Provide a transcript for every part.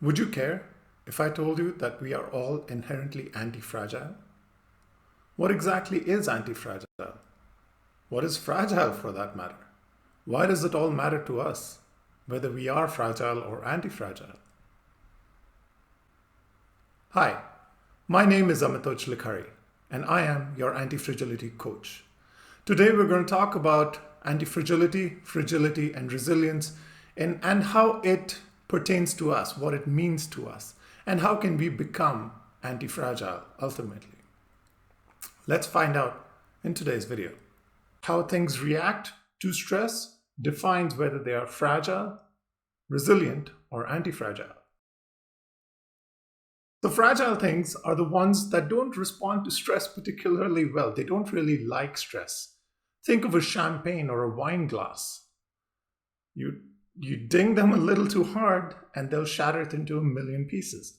Would you care if I told you that we are all inherently anti-fragile? What exactly is anti-fragile? What is fragile for that matter? Why does it all matter to us, whether we are fragile or anti-fragile? Hi, my name is Amitoj Likhari, and I am your anti-fragility coach. Today we're going to talk about anti-fragility, fragility, and resilience, and how it pertains to us, what it means to us, and how can we become anti-fragile ultimately. Let's find out in today's video. How things react to stress defines whether they are fragile, resilient, or anti-fragile. The fragile things are the ones that don't respond to stress particularly well. They don't really like stress. Think of a champagne or a wine glass. You ding them a little too hard and they'll shatter it into a million pieces.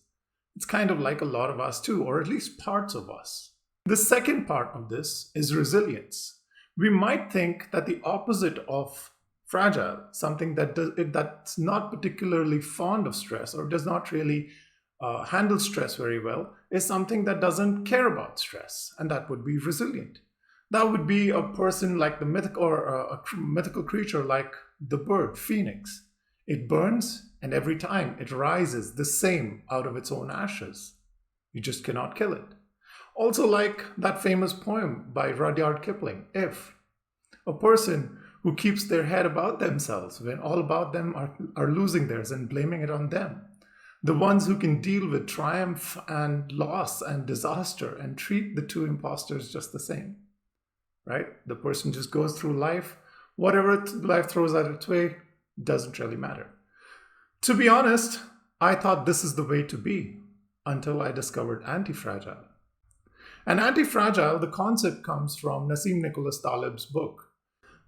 It's kind of like a lot of us too, or at least parts of us. The second part of this is resilience. We might think that the opposite of fragile, something that's not particularly fond of stress or does not really handle stress very well, is something that doesn't care about stress, and that would be resilient. That would be a person like the mythic or a mythical creature like the bird phoenix. It burns, and every time it rises the same out of its own ashes. You just cannot kill it. Also, like that famous poem by Rudyard Kipling, If. A person who keeps their head about themselves when all about them are losing theirs and blaming it on them. The ones who can deal with triumph and loss and disaster and treat the two imposters just the same, right? The person just goes through life, whatever life throws at its way, doesn't really matter. To be honest, I thought this is the way to be until I discovered anti-fragile. And anti-fragile, the concept comes from Nassim Nicholas Taleb's book.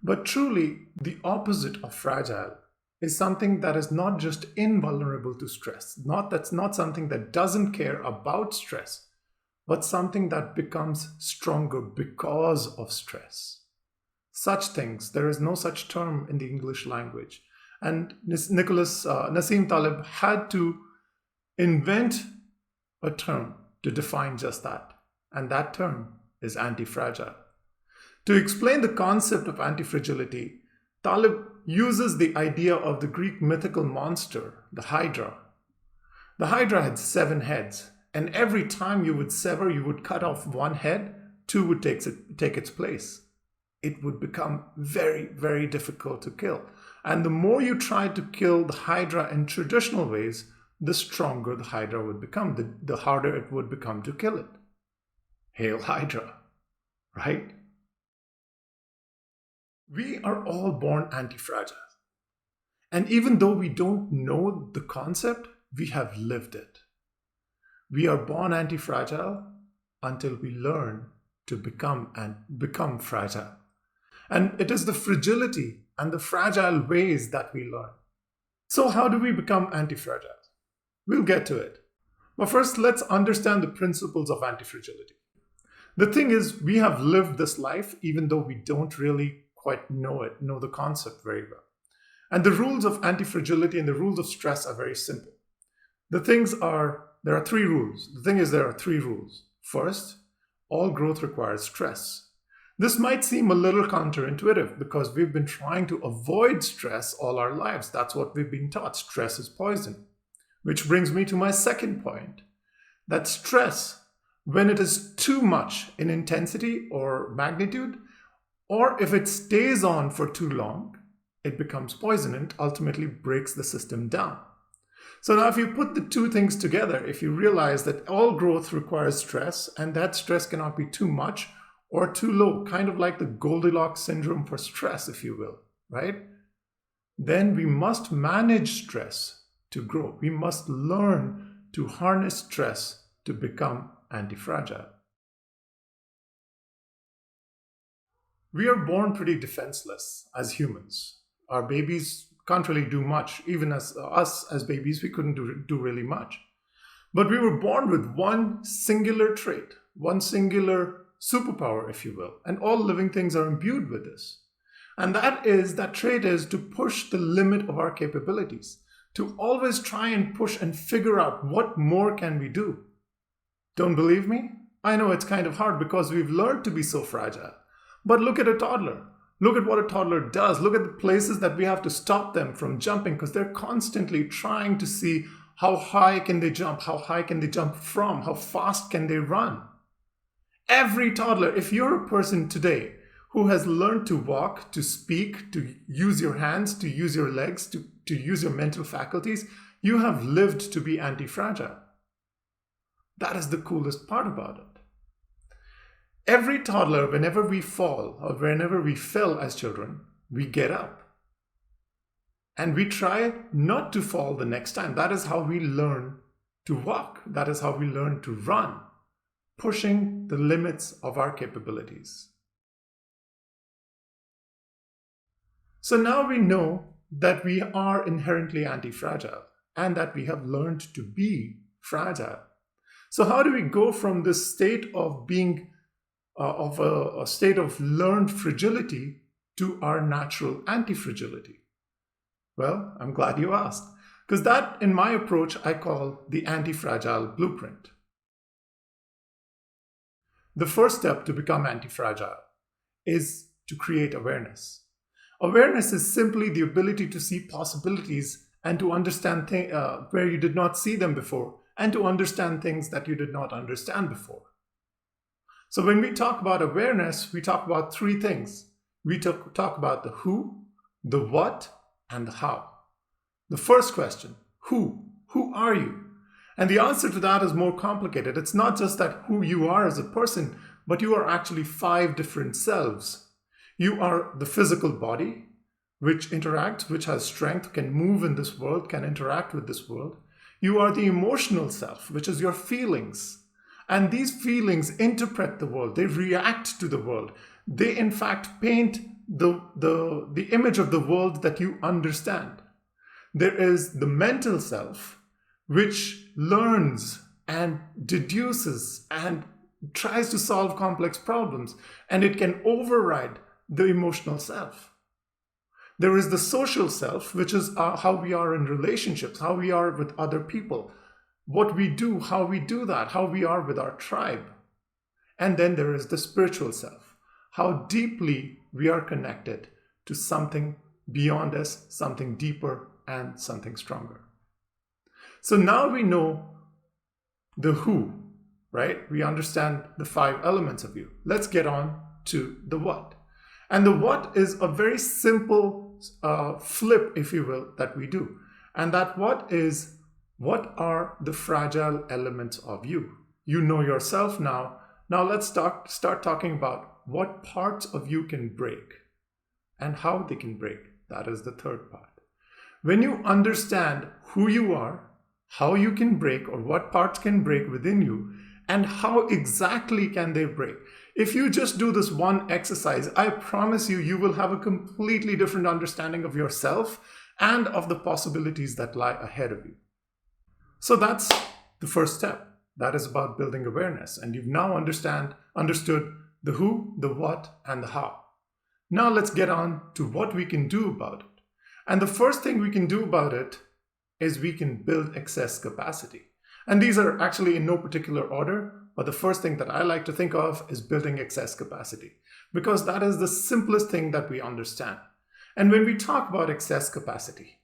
But truly, the opposite of fragile is something that is not just invulnerable to stress. That's not something that doesn't care about stress, but something that becomes stronger because of stress. Such things, there is no such term in the English language. And Nassim Taleb had to invent a term to define just that. And that term is anti-fragile. To explain the concept of anti-fragility, Taleb uses the idea of the Greek mythical monster, the Hydra. The Hydra had 7 heads, and every time you would cut off one head, 2 would take its place. It would become very, very difficult to kill. And the more you tried to kill the Hydra in traditional ways, the stronger the Hydra would become, the harder it would become to kill it. Hail Hydra, right? We are all born anti-fragile. And even though we don't know the concept, we have lived it. We are born anti-fragile until we learn to become fragile. And it is the fragility and the fragile ways that we learn. So how do we become anti-fragile? We'll get to it. But first, let's understand the principles of anti-fragility. The thing is, we have lived this life even though we don't really quite know the concept very well. And the rules of anti-fragility and the rules of stress are very simple. There are 3 rules. The thing is, there are 3 rules. First, all growth requires stress. This might seem a little counterintuitive because we've been trying to avoid stress all our lives. That's what we've been taught. Stress is poison. Which brings me to my second point, that stress, when it is too much in intensity or magnitude, or if it stays on for too long, it becomes poison and ultimately breaks the system down. So now if you put the 2 things together, if you realize that all growth requires stress and that stress cannot be too much or too low, kind of like the Goldilocks syndrome for stress, if you will, right? Then we must manage stress to grow. We must learn to harness stress to become anti-fragile. We are born pretty defenseless as humans. Our babies can't really do much. Even as us as babies, we couldn't do really much. But we were born with one singular trait, one singular superpower, if you will. And all living things are imbued with this. And that trait is to push the limit of our capabilities, to always try and push and figure out what more can we do. Don't believe me? I know it's kind of hard because we've learned to be so fragile. But look at a toddler. Look at what a toddler does. Look at the places that we have to stop them from jumping because they're constantly trying to see how high can they jump, how high can they jump from, how fast can they run. Every toddler, if you're a person today who has learned to walk, to speak, to use your hands, to use your legs, to use your mental faculties, you have lived to be anti-fragile. That is the coolest part about it. Every toddler, whenever we fall or whenever we fell as children, we get up. And we try not to fall the next time. That is how we learn to walk. That is how we learn to run, pushing the limits of our capabilities. So now we know that we are inherently anti-fragile and that we have learned to be fragile. So how do we go from this state of being a state of learned fragility to our natural anti-fragility? Well, I'm glad you asked, because that, in my approach, I call the Antifragile Blueprint. The first step to become anti-fragile is to create awareness. Awareness is simply the ability to see possibilities and to understand where you did not see them before, and to understand things that you did not understand before. So when we talk about awareness, we talk about three things. We talk about the who, the what, and the how. The first question, who? Who are you? And the answer to that is more complicated. It's not just that who you are as a person, but you are actually 5 different selves. You are the physical body, which interacts, which has strength, can move in this world, can interact with this world. You are the emotional self, which is your feelings. And these feelings interpret the world. They react to the world. They, in fact, paint the image of the world that you understand. There is the mental self, which learns and deduces and tries to solve complex problems, and it can override the emotional self. There is the social self, which is how we are in relationships, how we are with other people, what we do, how we do that, how we are with our tribe. And then there is the spiritual self, how deeply we are connected to something beyond us, something deeper and something stronger. So now we know the who, right? We understand the 5 elements of you. Let's get on to the what. And the what is a very simple flip, if you will, that we do. And that what is, what are the fragile elements of you? You know yourself now. Now let's start talking about what parts of you can break and how they can break. That is the third part. When you understand who you are, how you can break or what parts can break within you, and how exactly can they break. If you just do this one exercise, I promise you, you will have a completely different understanding of yourself and of the possibilities that lie ahead of you. So that's the first step. That is about building awareness. And you've now understood the who, the what, and the how. Now let's get on to what we can do about it. And the first thing we can do about it is we can build excess capacity. And these are actually in no particular order, but the first thing that I like to think of is building excess capacity, because that is the simplest thing that we understand. And when we talk about excess capacity,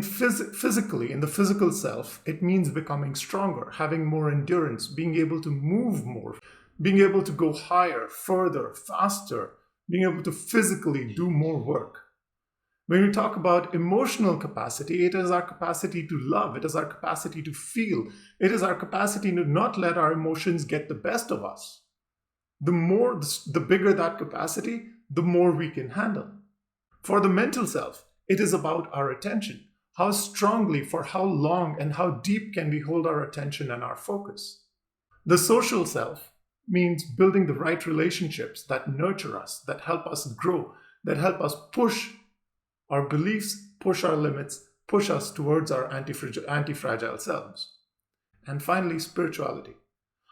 physically, in the physical self, it means becoming stronger, having more endurance, being able to move more, being able to go higher, further, faster, being able to physically do more work. When we talk about emotional capacity, it is our capacity to love. It is our capacity to feel. It is our capacity to not let our emotions get the best of us. The bigger that capacity, the more we can handle. For the mental self, it is about our attention. How strongly, for how long, and how deep can we hold our attention and our focus? The social self means building the right relationships that nurture us, that help us grow, that help us push our beliefs, push our limits, push us towards our anti-fragile selves. And finally, spirituality.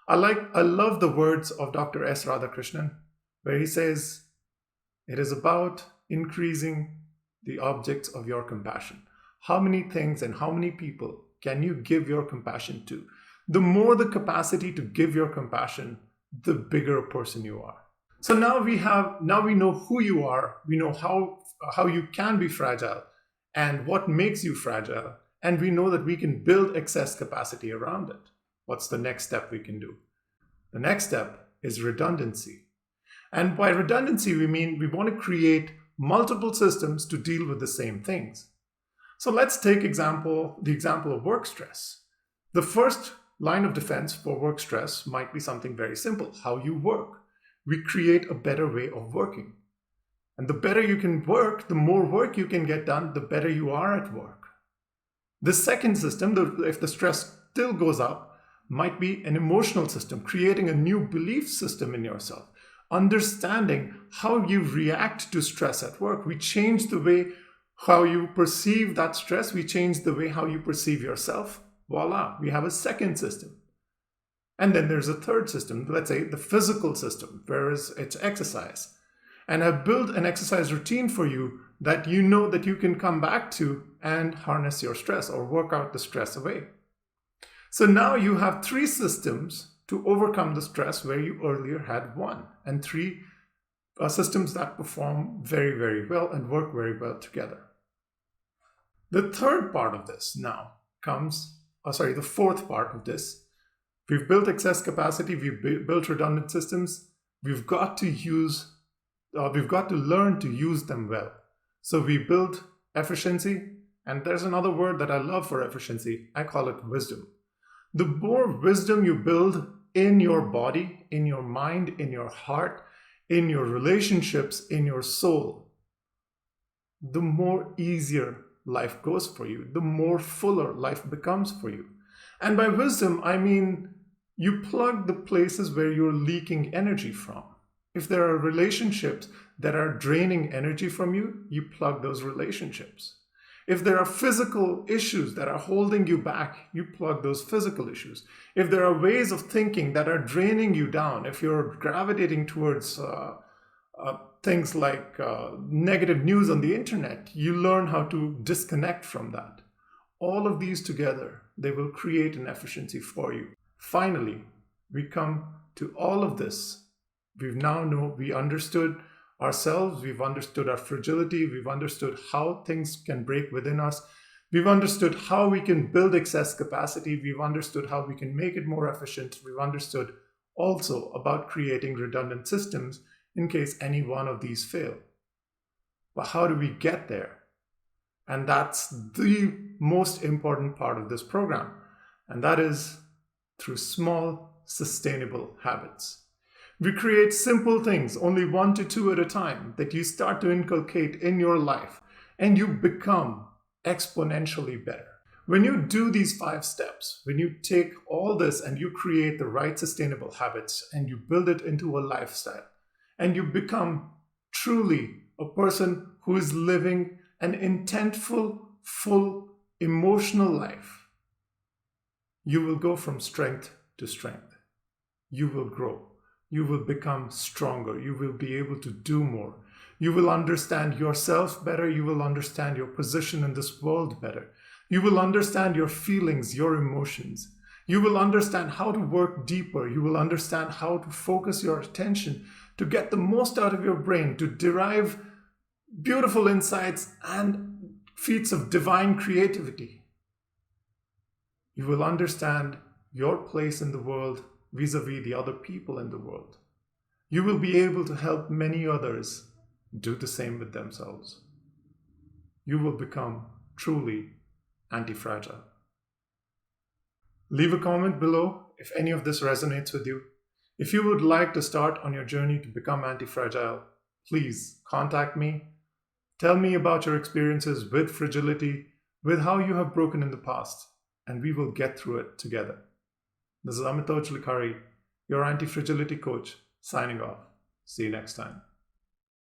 I love the words of Dr. S. Radhakrishnan, where he says, it is about increasing the objects of your compassion. how many things and how many people can you give your compassion to? The more the capacity to give your compassion, the bigger a person you are. So now we know who you are, we know how you can be fragile and what makes you fragile, and we know that we can build excess capacity around it. What's the next step we can do? The next step is redundancy. And by redundancy, we mean we want to create multiple systems to deal with the same things. So let's take the example of work stress. The first line of defense for work stress might be something very simple: how you work. We create a better way of working. And the better you can work, the more work you can get done, the better you are at work. The second system, if the stress still goes up, might be an emotional system, creating a new belief system in yourself, understanding how you react to stress at work. We change the way how you perceive that stress, we change the way how you perceive yourself. Voila, we have a second system. And then there's a third system, let's say the physical system, whereas it's exercise. And I've built an exercise routine for you that you know that you can come back to and harness your stress or work out the stress away. So now you have 3 systems to overcome the stress where you earlier had 1, and 3 systems that perform very, very well and work very well together. The third part of this now comes, the fourth part of this. We've built excess capacity, we've built redundant systems, we've got to learn to use them well. So we built efficiency, and there's another word that I love for efficiency. I call it wisdom. The more wisdom you build in your body, in your mind, in your heart, in your relationships, in your soul, the more easier life goes for you, the more fuller life becomes for you. And by wisdom, I mean you plug the places where you're leaking energy from. If there are relationships that are draining energy from you, you plug those relationships. If there are physical issues that are holding you back, you plug those physical issues. If there are ways of thinking that are draining you down, if you're gravitating towards things like negative news on the internet, you learn how to disconnect from that. All of these together, they will create an efficiency for you. Finally, we come to all of this. We understood ourselves, we've understood our fragility, we've understood how things can break within us, we've understood how we can build excess capacity, we've understood how we can make it more efficient, we've understood also about creating redundant systems in case any one of these fail. But how do we get there? And that's the most important part of this program, and that is through small, sustainable habits. We create simple things, only 1 to 2 at a time, that you start to inculcate in your life, and you become exponentially better. When you do these 5 steps, when you take all this and you create the right sustainable habits and you build it into a lifestyle, and you become truly a person who is living an intentful, full, emotional life, you will go from strength to strength. You will grow. You will become stronger. You will be able to do more. You will understand yourself better. You will understand your position in this world better. You will understand your feelings, your emotions. You will understand how to work deeper. You will understand how to focus your attention to get the most out of your brain, to derive beautiful insights and feats of divine creativity. You will understand your place in the world vis-a-vis the other people in the world. You will be able to help many others do the same with themselves. You will become truly anti-fragile. Leave a comment below if any of this resonates with you. If you would like to start on your journey to become anti-fragile, please contact me. Tell me about your experiences with fragility, with how you have broken in the past, and we will get through it together. This is Amitoj Likhari, your anti-fragility coach, signing off. See you next time.